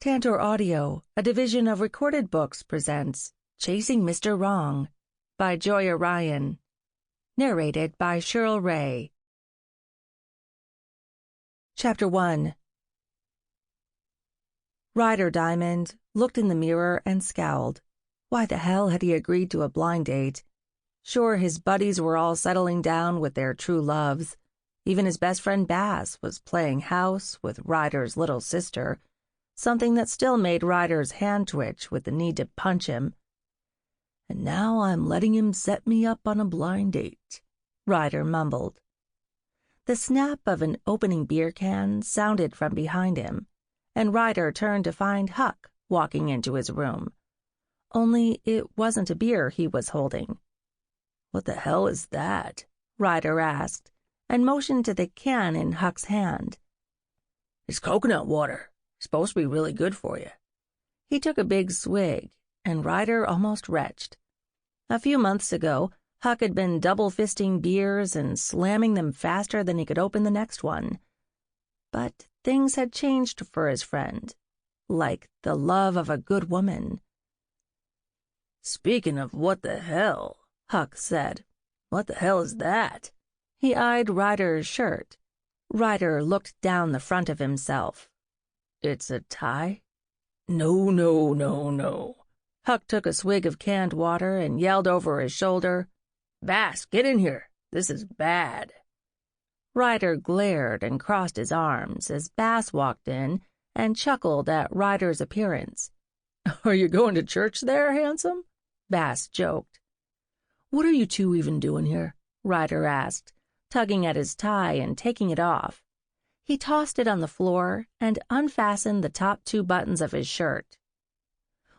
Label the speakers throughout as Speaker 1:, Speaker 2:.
Speaker 1: Tantor Audio, a division of Recorded Books, presents Chasing Mr. Wrong by Joya Ryan. Narrated by Shirl Rae. Chapter 1. Ryder Diamond looked in the mirror and scowled. Why the hell had he agreed to a blind date? Sure, his buddies were all settling down with their true loves. Even his best friend Bass was playing house with Ryder's little sister, something that still made Ryder's hand twitch with the need to punch him. And now I'm letting him set me up on a blind date, Ryder mumbled. The snap of an opening beer can sounded from behind him, and Ryder turned to find Huck walking into his room. Only it wasn't a beer he was holding. "What the hell is that?" Ryder asked, and motioned to the can in Huck's hand. "It's coconut water. Supposed to be really good for you." He took a big swig, and Ryder almost retched. A few months ago, Huck had been double-fisting beers and slamming them faster than he could open the next one. But things had changed for his friend, like the love of a good woman. "Speaking of what the hell," Huck said, "what the hell is that?" He eyed Ryder's shirt. Ryder looked down the front of himself. "It's a tie?" No. Huck took a swig of canned water and yelled over his shoulder, "Bass, get in here. This is bad." Ryder glared and crossed his arms as Bass walked in and chuckled at Ryder's appearance. "Are you going to church there, handsome?" Bass joked. "What are you two even doing here?" Ryder asked, tugging at his tie and taking it off. He tossed it on the floor and unfastened the top two buttons of his shirt.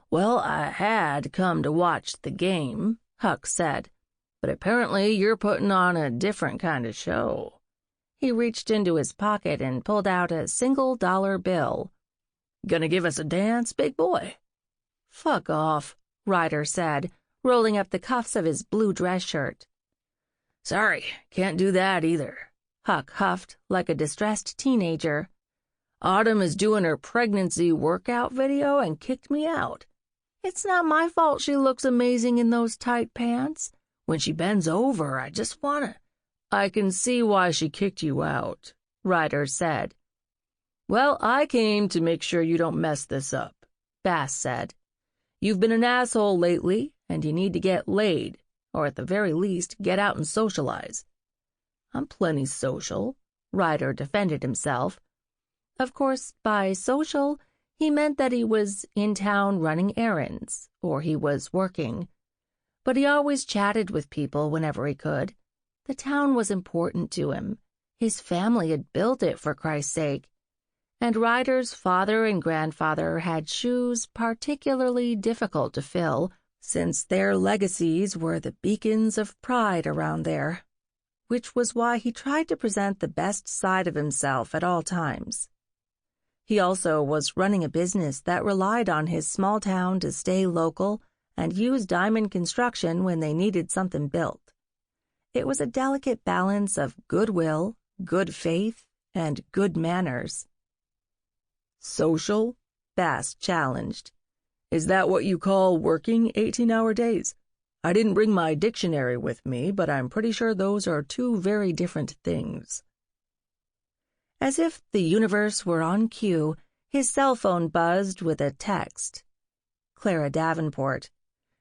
Speaker 1: "Well, I had come to watch the game," Huck said, "but apparently you're putting on a different kind of show." He reached into his pocket and pulled out a $1 bill. "Gonna give us a dance, big boy?" "Fuck off," Ryder said, rolling up the cuffs of his blue dress shirt. "Sorry, can't do that either," Huck huffed like a distressed teenager. "Autumn is doing her pregnancy workout video and kicked me out. It's not my fault she looks amazing in those tight pants. When she bends over, I just wanna—" "I can see why she kicked you out," Ryder said. "Well, I came to make sure you don't mess this up," Bass said. "You've been an asshole lately, and you need to get laid, or at the very least get out and socialize." "I'm plenty social," Ryder defended himself. Of course, by social, he meant that he was in town running errands, or he was working. But he always chatted with people whenever he could. The town was important to him. His family had built it, for Christ's sake. And Ryder's father and grandfather had shoes particularly difficult to fill, since their legacies were the beacons of pride around there, which was why he tried to present the best side of himself at all times. He also was running a business that relied on his small town to stay local and use diamond construction when they needed something built. It was a delicate balance of goodwill, good faith, and good manners. "Social?" Bass challenged. "Is that what you call working 18-hour days? I didn't bring my dictionary with me, but I'm pretty sure those are two very different things." As if the universe were on cue, his cell phone buzzed with a text. Clara Davenport.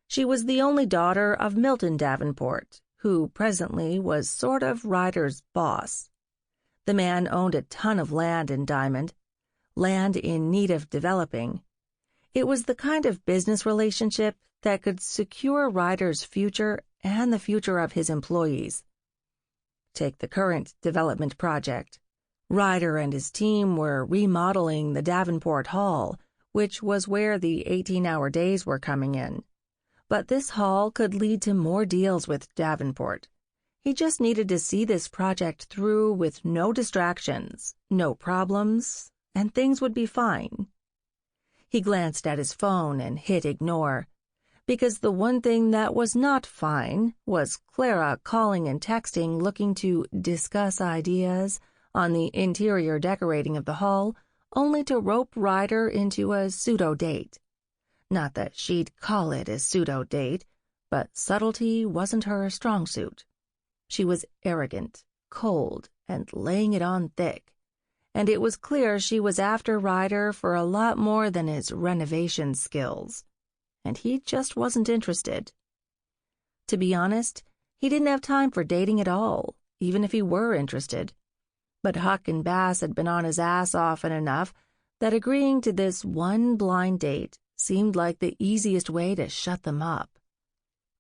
Speaker 1: She was the only daughter of Milton Davenport, who presently was sort of Ryder's boss. The man owned a ton of land in Diamond, land in need of developing. It was the kind of business relationship that could secure Ryder's future and the future of his employees. Take the current development project. Ryder and his team were remodeling the Davenport Hall, which was where the 18-hour days were coming in. But this hall could lead to more deals with Davenport. He just needed to see this project through with no distractions, no problems, and things would be fine. He glanced at his phone and hit ignore, because the one thing that was not fine was Clara calling and texting looking to discuss ideas on the interior decorating of the hall, only to rope Ryder into a pseudo-date. Not that she'd call it a pseudo-date, but subtlety wasn't her strong suit. She was arrogant, cold, and laying it on thick, and it was clear she was after Ryder for a lot more than his renovation skills, and he just wasn't interested. To be honest, he didn't have time for dating at all, even if he were interested. But Huck and Bass had been on his ass often enough that agreeing to this one blind date seemed like the easiest way to shut them up.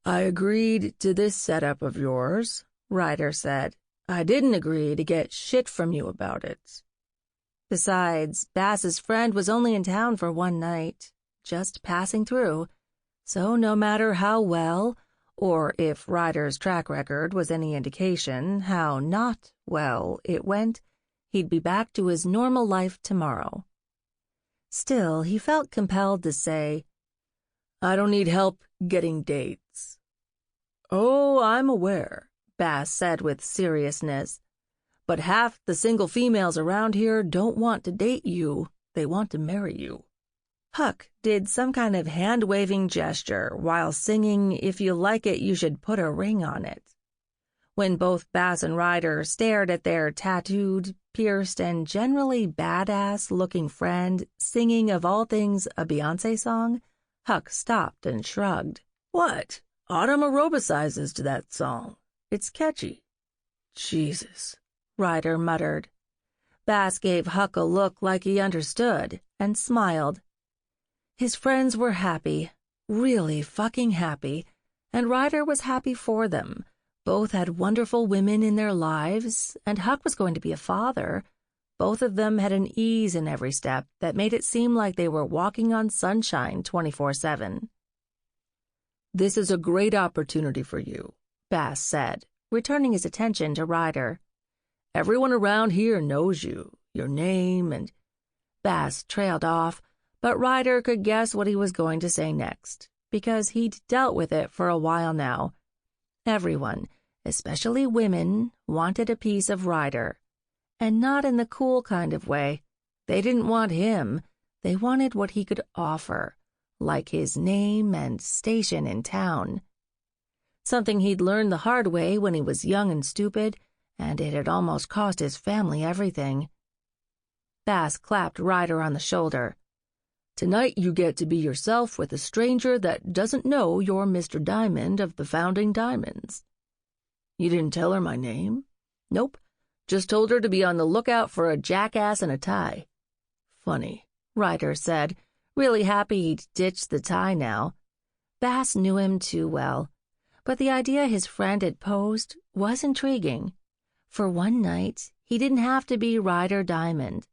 Speaker 1: "I agreed to this setup of yours," Ryder said. "I didn't agree to get shit from you about it." Besides, Bass's friend was only in town for one night, just passing through, so no matter how well, or if Ryder's track record was any indication how not well it went, he'd be back to his normal life tomorrow. Still, he felt compelled to say, "I don't need help getting dates." "Oh, I'm aware," Bass said with seriousness. "But half the single females around here don't want to date you. They want to marry you." Huck did some kind of hand-waving gesture while singing "If You Like It, You Should Put a Ring on It." When both Bass and Ryder stared at their tattooed, pierced, and generally badass-looking friend singing of all things a Beyoncé song, Huck stopped and shrugged. "What? Autumn aerobicizes to that song. It's catchy." "Jesus," Ryder muttered. Bass gave Huck a look like he understood and smiled. His friends were happy, really fucking happy, and Ryder was happy for them. Both had wonderful women in their lives, and Huck was going to be a father. Both of them had an ease in every step that made it seem like they were walking on sunshine 24/7. "This is a great opportunity for you," Bass said, returning his attention to Ryder. "Everyone around here knows you, your name, and—" Bass trailed off, but Ryder could guess what he was going to say next, because he'd dealt with it for a while now. Everyone, especially women, wanted a piece of Ryder, and not in the cool kind of way. They didn't want him. They wanted what he could offer, like his name and station in town. Something he'd learned the hard way when he was young and stupid, and it had almost cost his family everything. Bass clapped Ryder on the shoulder. "Tonight you get to be yourself with a stranger that doesn't know you're Mr. Diamond of the Founding Diamonds." "You didn't tell her my name?" "Nope. Just told her to be on the lookout for a jackass in a tie." "Funny," Ryder said, really happy he'd ditched the tie now. Bass knew him too well, but the idea his friend had posed was intriguing. For one night, he didn't have to be Ryder Diamond,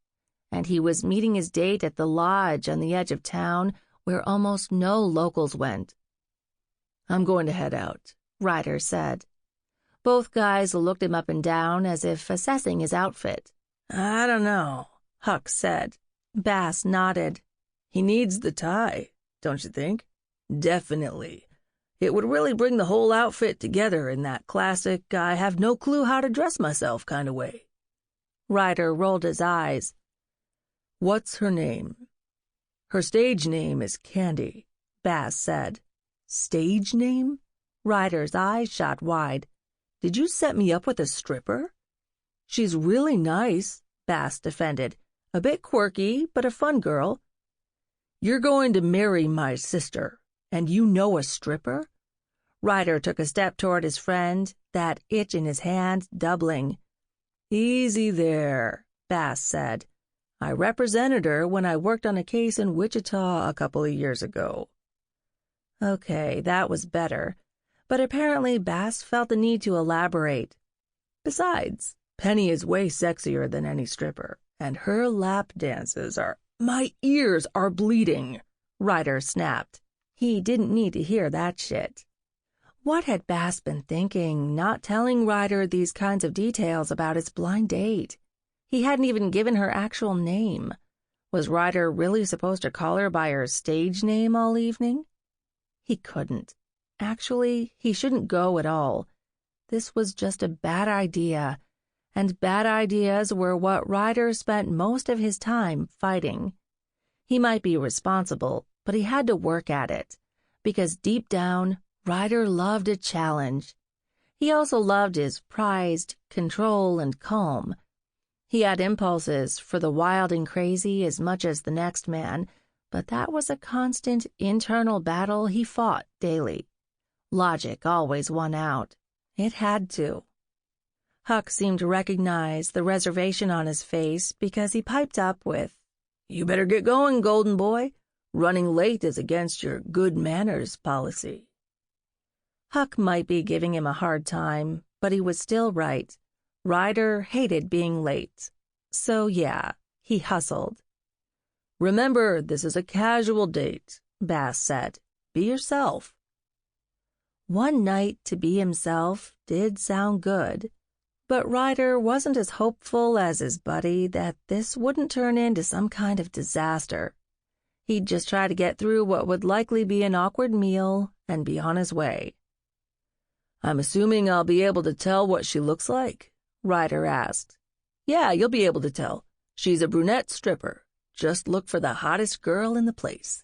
Speaker 1: and he was meeting his date at the lodge on the edge of town where almost no locals went. "I'm going to head out," Ryder said. Both guys looked him up and down as if assessing his outfit. "I don't know," Huck said. Bass nodded. "He needs the tie, don't you think?" "Definitely. It would really bring the whole outfit together in that classic I have no clue how to dress myself kind of way." Ryder rolled his eyes. "What's her name?" "Her stage name is Candy," Bass said. "Stage name?" Ryder's eyes shot wide. "Did you set me up with a stripper?" "She's really nice," Bass defended. "A bit quirky, but a fun girl." "You're going to marry my sister, and you know a stripper?" Ryder took a step toward his friend, that itch in his hand doubling. "Easy there," Bass said. "I represented her when I worked on a case in Wichita a couple of years ago." Okay, that was better, but apparently Bass felt the need to elaborate. "Besides, Penny is way sexier than any stripper, and her lap dances are—" "My ears are bleeding," Ryder snapped. He didn't need to hear that shit. What had Bass been thinking, not telling Ryder these kinds of details about his blind date? He hadn't even given her actual name. Was Ryder really supposed to call her by her stage name all evening? He couldn't. Actually, he shouldn't go at all. This was just a bad idea, and bad ideas were what Ryder spent most of his time fighting. He might be responsible, but he had to work at it, because deep down, Ryder loved a challenge. He also loved his prized control and calm. He had impulses for the wild and crazy as much as the next man, but that was a constant internal battle he fought daily. Logic always won out. It had to. Huck seemed to recognize the reservation on his face because he piped up with, "You better get going, golden boy. Running late is against your good manners policy." Huck might be giving him a hard time, but he was still right. Ryder hated being late. So yeah, he hustled. "Remember, this is a casual date," Bass said. "Be yourself." One night to be himself did sound good. But Ryder wasn't as hopeful as his buddy that this wouldn't turn into some kind of disaster. He'd just try to get through what would likely be an awkward meal and be on his way. "I'm assuming I'll be able to tell what she looks like?" Ryder asked. "Yeah, you'll be able to tell. She's a brunette stripper. Just look for the hottest girl in the place."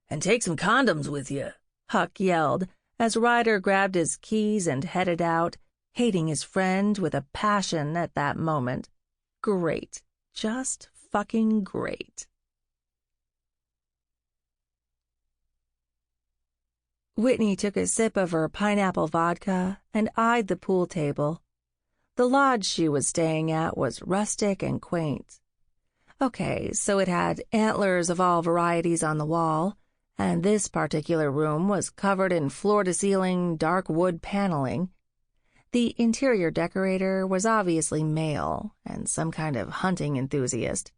Speaker 1: "And take some condoms with you," Huck yelled as Ryder grabbed his keys and headed out, hating his friend with a passion at that moment. Great. Just fucking great. Whitney took a sip of her pineapple vodka and eyed the pool table. The lodge she was staying at was rustic and quaint. Okay, so it had antlers of all varieties on the wall, and this particular room was covered in floor-to-ceiling dark wood paneling. The interior decorator was obviously male and some kind of hunting enthusiast.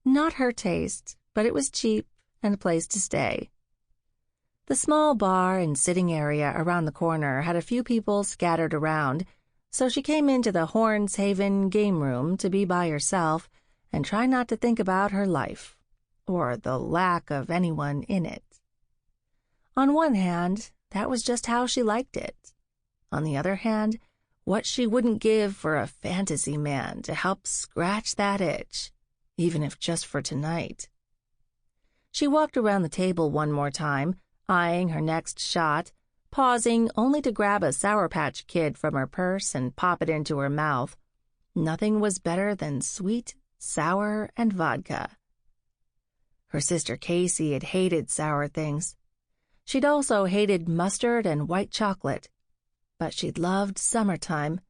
Speaker 1: Not her taste, but it was cheap and a place to stay. The small bar and sitting area around the corner had a few people scattered around, so she came into the Horns Haven game room to be by herself and try not to think about her life, or the lack of anyone in it. On one hand, that was just how she liked it. On the other hand, what she wouldn't give for a fantasy man to help scratch that itch, even if just for tonight. She walked around the table one more time, eyeing her next shot, pausing only to grab a Sour Patch Kid from her purse and pop it into her mouth. Nothing was better than sweet, sour, and vodka. Her sister Casey had hated sour things. She'd also hated mustard and white chocolate. But she'd loved summertime,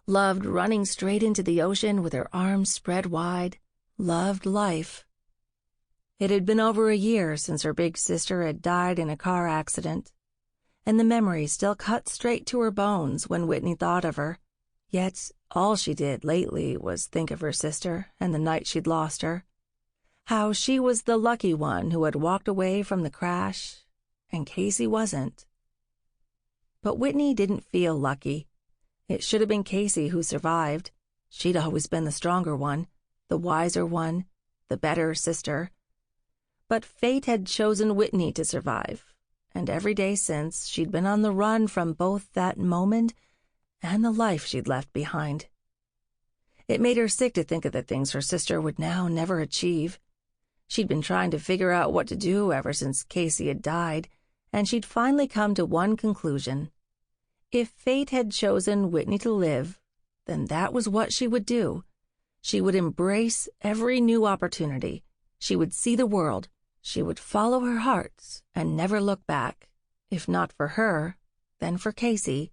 Speaker 1: loved running straight into the ocean with her arms spread wide, loved life. It had been over a year since her big sister had died in a car accident, and the memory still cut straight to her bones when Whitney thought of her. Yet all she did lately was think of her sister and the night she'd lost her. How she was the lucky one who had walked away from the crash, and Casey wasn't. But Whitney didn't feel lucky. It should have been Casey who survived. She'd always been the stronger one, the wiser one, the better sister. But fate had chosen Whitney to survive, and every day since she'd been on the run from both that moment and the life she'd left behind. It made her sick to think of the things her sister would now never achieve. She'd been trying to figure out what to do ever since Casey had died, and she'd finally come to one conclusion. If fate had chosen Whitney to live, then that was what she would do. She would embrace every new opportunity. She would see the world. She would follow her heart and never look back. If not for her, then for Casey.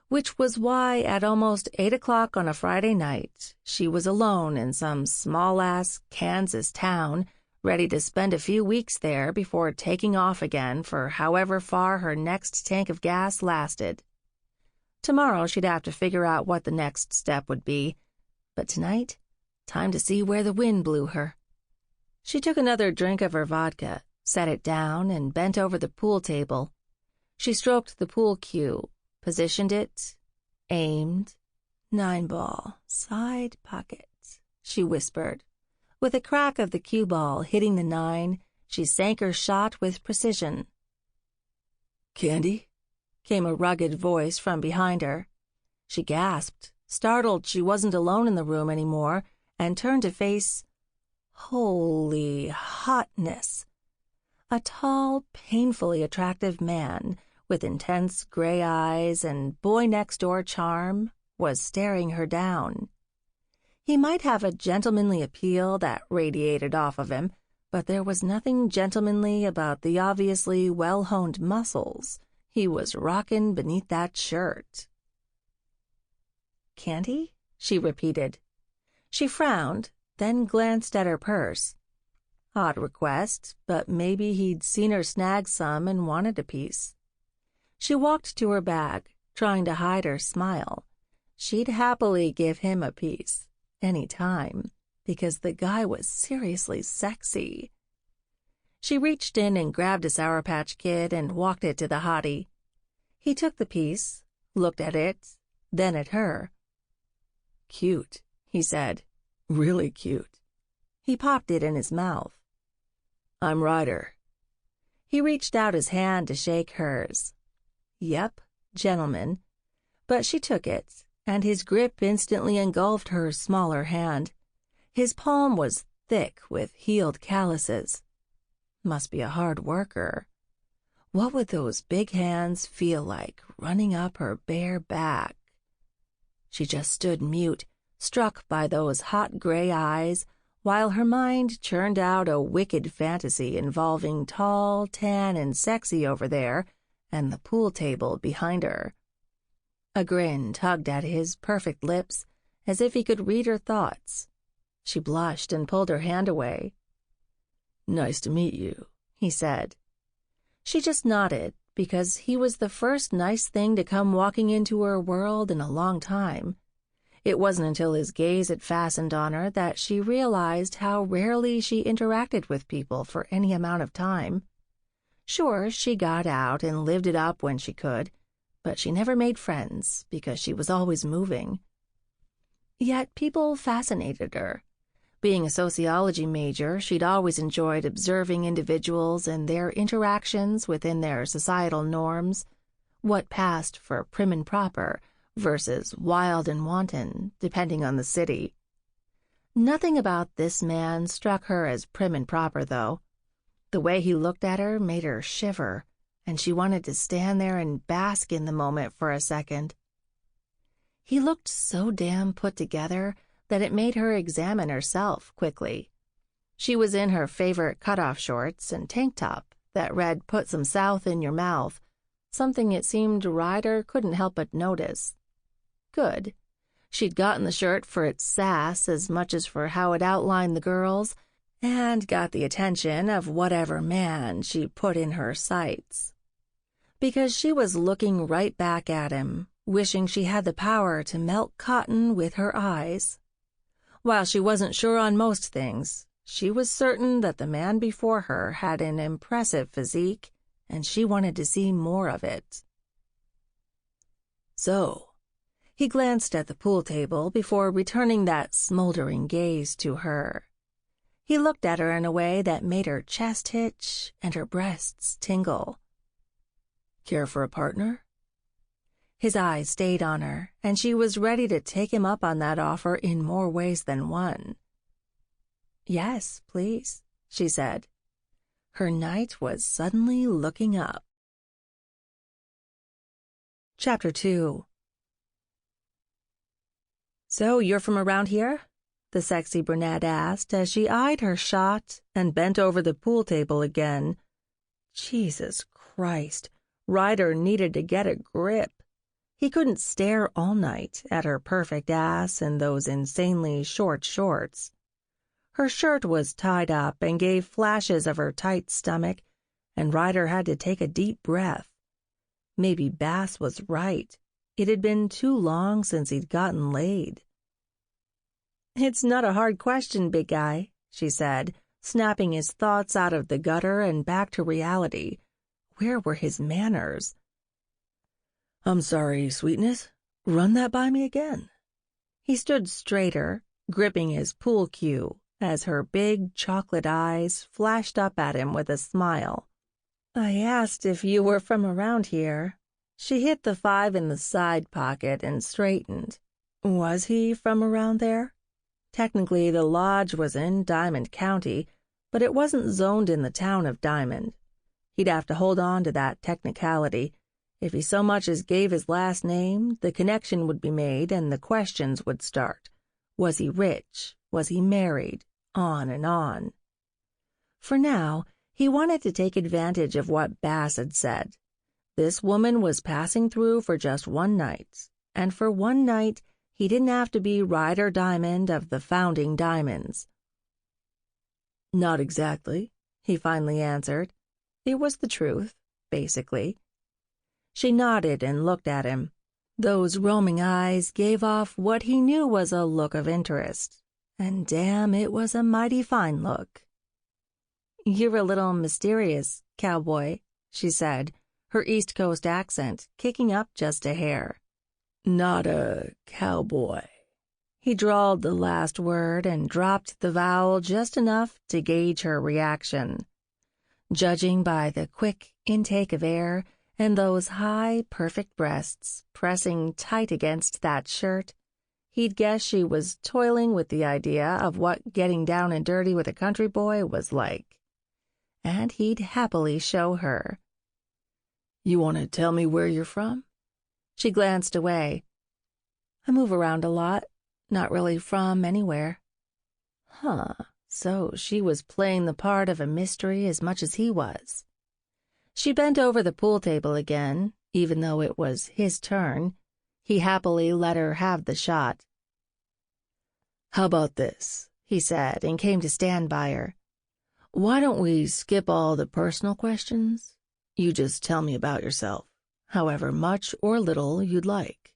Speaker 1: Which was why at almost 8 o'clock on a Friday night, she was alone in some small-ass Kansas town, ready to spend a few weeks there before taking off again for however far her next tank of gas lasted. Tomorrow she'd have to figure out what the next step would be, but tonight, time to see where the wind blew her. She took another drink of her vodka, set it down, and bent over the pool table. She stroked the pool cue, positioned it, aimed. 9-ball, side pocket, she whispered. With a crack of the cue ball hitting the 9, she sank her shot with precision. "Candy?" came a rugged voice from behind her. She gasped, startled she wasn't alone in the room anymore, and turned to face holy hotness. A tall, painfully attractive man with intense gray eyes and boy-next-door charm was staring her down. He might have a gentlemanly appeal that radiated off of him, but there was nothing gentlemanly about the obviously well-honed muscles he was rocking beneath that shirt. "Candy?" she repeated. She frowned, then glanced at her purse. Odd request, but maybe he'd seen her snag some and wanted a piece. She walked to her bag, trying to hide her smile. She'd happily give him a piece, any time, because the guy was seriously sexy. She reached in and grabbed a Sour Patch Kid and walked it to the hottie. He took the piece, looked at it, then at her. "Cute," he said. "Really cute." He popped it in his mouth. "I'm Ryder." He reached out his hand to shake hers. Yep, gentleman. But she took it, and his grip instantly engulfed her smaller hand. His palm was thick with healed calluses. Must be a hard worker. What would those big hands feel like running up her bare back? She just stood mute, struck by those hot gray eyes, while her mind churned out a wicked fantasy involving tall, tan, and sexy over there and the pool table behind her. A grin tugged at his perfect lips, as if he could read her thoughts. She blushed and pulled her hand away. "Nice to meet you," he said. She just nodded, because he was the first nice thing to come walking into her world in a long time. It wasn't until his gaze had fastened on her that she realized how rarely she interacted with people for any amount of time. Sure, she got out and lived it up when she could, but she never made friends because she was always moving. Yet people fascinated her. Being a sociology major, she'd always enjoyed observing individuals and their interactions within their societal norms, what passed for prim and proper versus wild and wanton, depending on the city. Nothing about this man struck her as prim and proper, though. The way he looked at her made her shiver, and she wanted to stand there and bask in the moment for a second. He looked so damn put together that it made her examine herself quickly. She was in her favorite cutoff shorts and tank top that read "Put some South in your mouth," something it seemed Ryder couldn't help but notice. Good. She'd gotten the shirt for its sass as much as for how it outlined the girls, and got the attention of whatever man she put in her sights. Because she was looking right back at him, wishing she had the power to melt cotton with her eyes. While she wasn't sure on most things, she was certain that the man before her had an impressive physique, and she wanted to see more of it. So, he glanced at the pool table before returning that smoldering gaze to her. He looked at her in a way that made her chest hitch and her breasts tingle. "Care for a partner?" His eyes stayed on her, and she was ready to take him up on that offer in more ways than one. "Yes, please," she said. Her night was suddenly looking up. Chapter 2. "So you're from around here?" the sexy brunette asked as she eyed her shot and bent over the pool table again. Jesus Christ, Ryder needed to get a grip. He couldn't stare all night at her perfect ass and those insanely short shorts. Her shirt was tied up and gave flashes of her tight stomach, and Ryder had to take a deep breath. Maybe Bass was right. It had been too long since he'd gotten laid. "It's not a hard question, big guy," she said, snapping his thoughts out of the gutter and back to reality. Where were his manners? "I'm sorry, sweetness. Run that by me again." He stood straighter, gripping his pool cue, as her big chocolate eyes flashed up at him with a smile. "I asked if you were from around here." She hit the 5 in the side pocket and straightened. Was he from around there? Technically, the lodge was in Diamond County, but it wasn't zoned in the town of Diamond. He'd have to hold on to that technicality. If he so much as gave his last name, the connection would be made and the questions would start. Was he rich? Was he married? On and on. For now, he wanted to take advantage of what Bass had said. This woman was passing through for just one night, and for one night he didn't have to be Ryder Diamond of the founding diamonds. "Not exactly," he finally answered. It was the truth, basically. She nodded and looked at him. Those roaming eyes gave off what he knew was a look of interest, and damn, it was a mighty fine look. "You're a little mysterious, cowboy," she said, her East Coast accent kicking up just a hair. "Not a cowboy." He drawled the last word and dropped the vowel just enough to gauge her reaction. Judging by the quick intake of air and those high, perfect breasts pressing tight against that shirt, he'd guess she was toiling with the idea of what getting down and dirty with a country boy was like. And he'd happily show her. "You want to tell me where you're from?" She glanced away. "I move around a lot, not really from anywhere." Huh, so she was playing the part of a mystery as much as he was. She bent over the pool table again, even though it was his turn. He happily let her have the shot. "How about this?" he said, and came to stand by her. "Why don't we skip all the personal questions? You just tell me about yourself, however much or little you'd like."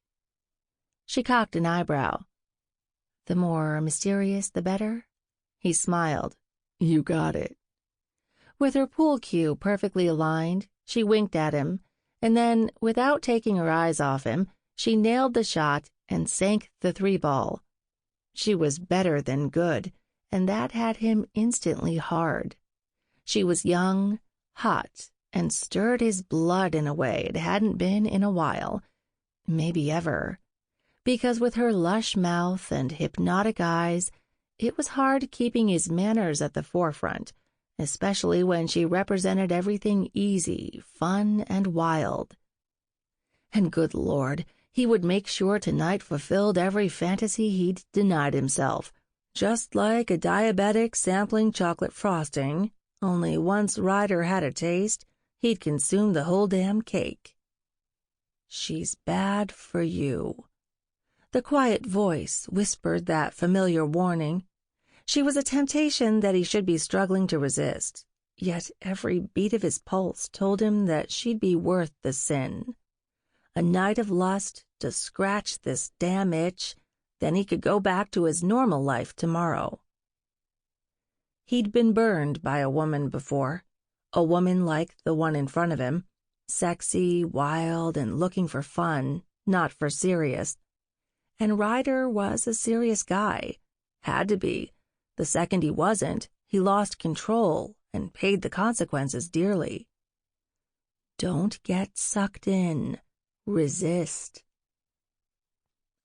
Speaker 1: She cocked an eyebrow. "The more mysterious, the better?" He smiled. "You got it." With her pool cue perfectly aligned, she winked at him, and then, without taking her eyes off him, she nailed the shot and sank the 3-ball. She was better than good, and that had him instantly hard. She was young, hot, and stirred his blood in a way it hadn't been in a while, maybe ever, because with her lush mouth and hypnotic eyes, it was hard keeping his manners at the forefront, especially when she represented everything easy, fun, and wild. And good Lord, he would make sure tonight fulfilled every fantasy he'd denied himself, just like a diabetic sampling chocolate frosting, only once Ryder had a taste, he'd consume the whole damn cake. "She's bad for you." The quiet voice whispered that familiar warning. She was a temptation that he should be struggling to resist, yet every beat of his pulse told him that she'd be worth the sin. A night of lust to scratch this damn itch, then he could go back to his normal life tomorrow. He'd been burned by a woman before, a woman like the one in front of him, sexy, wild, and looking for fun, not for serious. And Ryder was a serious guy. Had to be. The second he wasn't, he lost control and paid the consequences dearly. Don't get sucked in. Resist.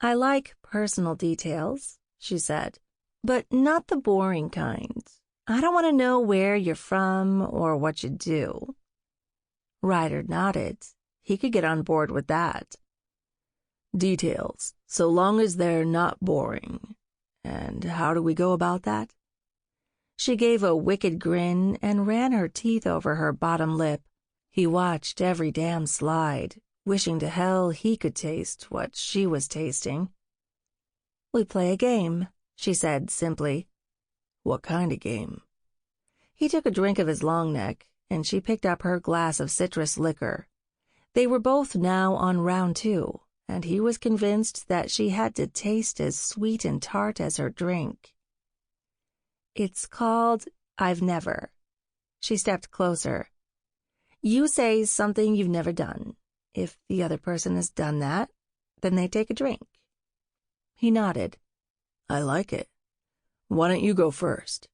Speaker 1: "I like personal details," she said, "but not the boring kind. I don't want to know where you're from or what you do." Ryder nodded. He could get on board with that. "Details, so long as they're not boring. And how do we go about that?" She gave a wicked grin and ran her teeth over her bottom lip. He watched every damn slide, wishing to hell he could taste what she was tasting. "We play a game," she said simply. "What kind of game?" He took a drink of his long neck, and she picked up her glass of citrus liquor. They were both now on round 2, and he was convinced that she had to taste as sweet and tart as her drink. "It's called I've Never." She stepped closer. "You say something you've never done. If the other person has done that, then they take a drink." He nodded. "I like it. Why don't you go first?"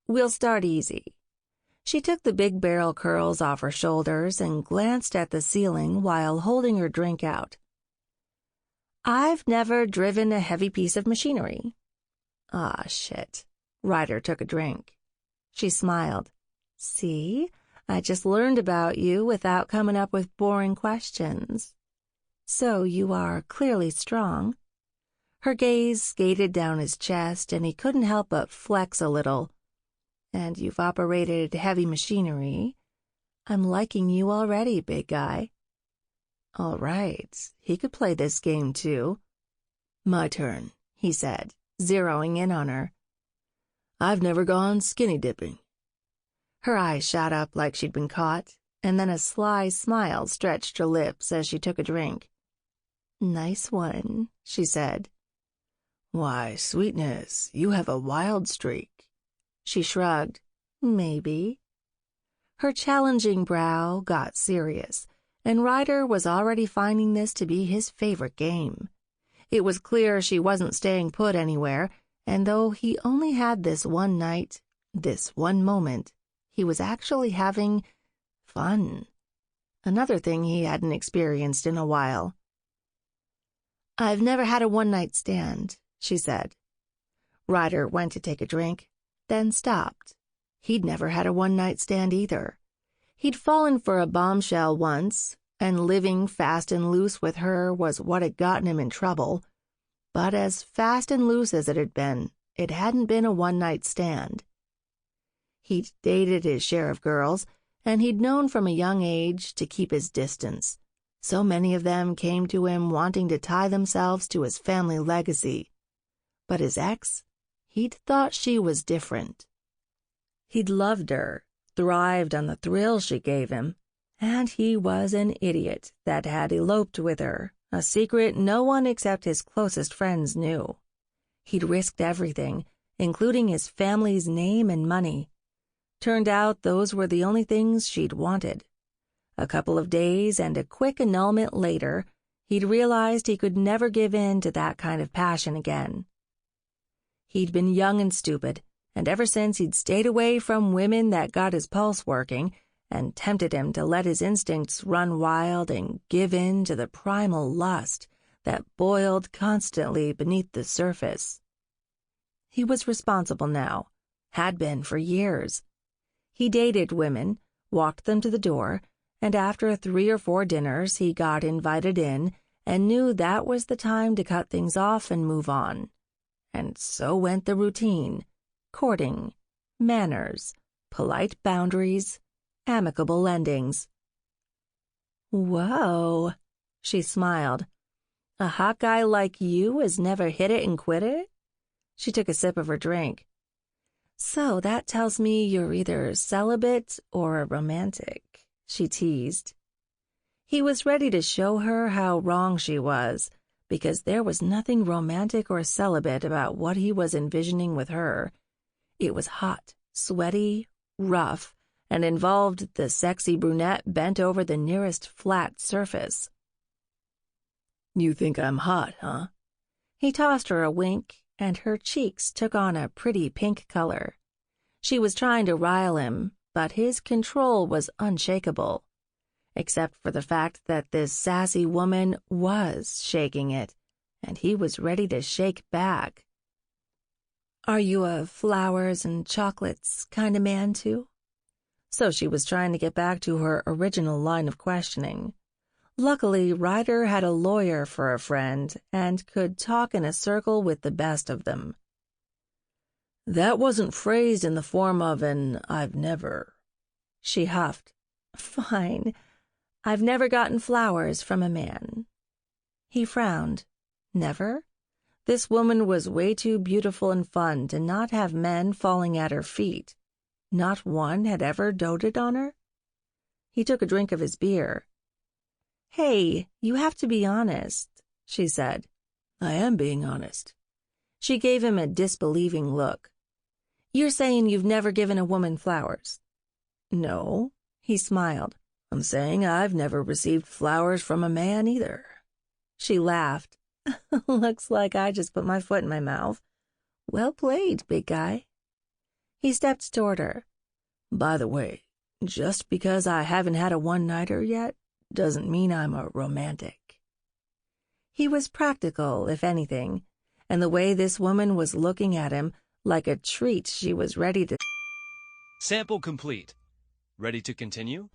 Speaker 1: "We'll start easy." She took the big barrel curls off her shoulders and glanced at the ceiling while holding her drink out. I've never driven a heavy piece of machinery. Ah, shit. Ryder took a drink. She smiled. See, I just learned about you without coming up with boring questions. So you are clearly strong. Her gaze skated down his chest, and he couldn't help but flex a little. And you've operated heavy machinery. I'm liking you already, big guy. All right, he could play this game too. My turn, he said, zeroing in on her. I've never gone skinny dipping. Her eyes shot up like she'd been caught, and then a sly smile stretched her lips as she took a drink. Nice one, she said. Why, sweetness, you have a wild streak. She shrugged. Maybe. Her challenging brow got serious, and Ryder was already finding this to be his favorite game. It was clear she wasn't staying put anywhere, and though he only had this one night, this one moment, he was actually having fun. Another thing he hadn't experienced in a while. I've never had a one-night stand, she said. Ryder went to take a drink, then stopped. He'd never had a one-night stand either. He'd fallen for a bombshell once, and living fast and loose with her was what had gotten him in trouble. But as fast and loose as it hadn't been a one-night stand. He'd dated his share of girls, and he'd known from a young age to keep his distance. So many of them came to him wanting to tie themselves to his family legacy. But his ex, he'd thought she was different. He'd loved her, thrived on the thrill she gave him, and he was an idiot that had eloped with her, a secret no one except his closest friends knew. He'd risked everything, including his family's name and money. Turned out those were the only things she'd wanted. A couple of days and a quick annulment later, he'd realized he could never give in to that kind of passion again. He'd been young and stupid, and ever since he'd stayed away from women that got his pulse working and tempted him to let his instincts run wild and give in to the primal lust that boiled constantly beneath the surface. He was responsible now, had been for years. He dated women, walked them to the door, and after 3 or 4 dinners he got invited in and knew that was the time to cut things off and move on. And so went the routine: courting, manners, polite boundaries, amicable endings. Whoa, she smiled. A hot guy like you has never hit it and quit it? She took a sip of her drink. So that tells me you're either celibate or a romantic, she teased. He was ready to show her how wrong she was, because there was nothing romantic or celibate about what he was envisioning with her. It was hot, sweaty, rough, and involved the sexy brunette bent over the nearest flat surface. You think I'm hot, huh? He tossed her a wink, and her cheeks took on a pretty pink color. She was trying to rile him, but his control was unshakable, except for the fact that this sassy woman was shaking it, and he was ready to shake back. Are you a flowers and chocolates kind of man, too? So she was trying to get back to her original line of questioning. Luckily, Ryder had a lawyer for a friend and could talk in a circle with the best of them. That wasn't phrased in the form of an I've never. She huffed. Fine. I've never gotten flowers from a man. He frowned. Never? This woman was way too beautiful and fun to not have men falling at her feet. Not one had ever doted on her? He took a drink of his beer. Hey, you have to be honest, she said. I am being honest. She gave him a disbelieving look. You're saying you've never given a woman flowers? No, he smiled. I'm saying I've never received flowers from a man either. She laughed. Looks like I just put my foot in my mouth. Well played, big guy. He stepped toward her. By the way, just because I haven't had a one-nighter yet doesn't mean I'm a romantic. He was practical, if anything, and the way this woman was looking at him like a treat she was ready to...
Speaker 2: Sample complete. Ready to continue?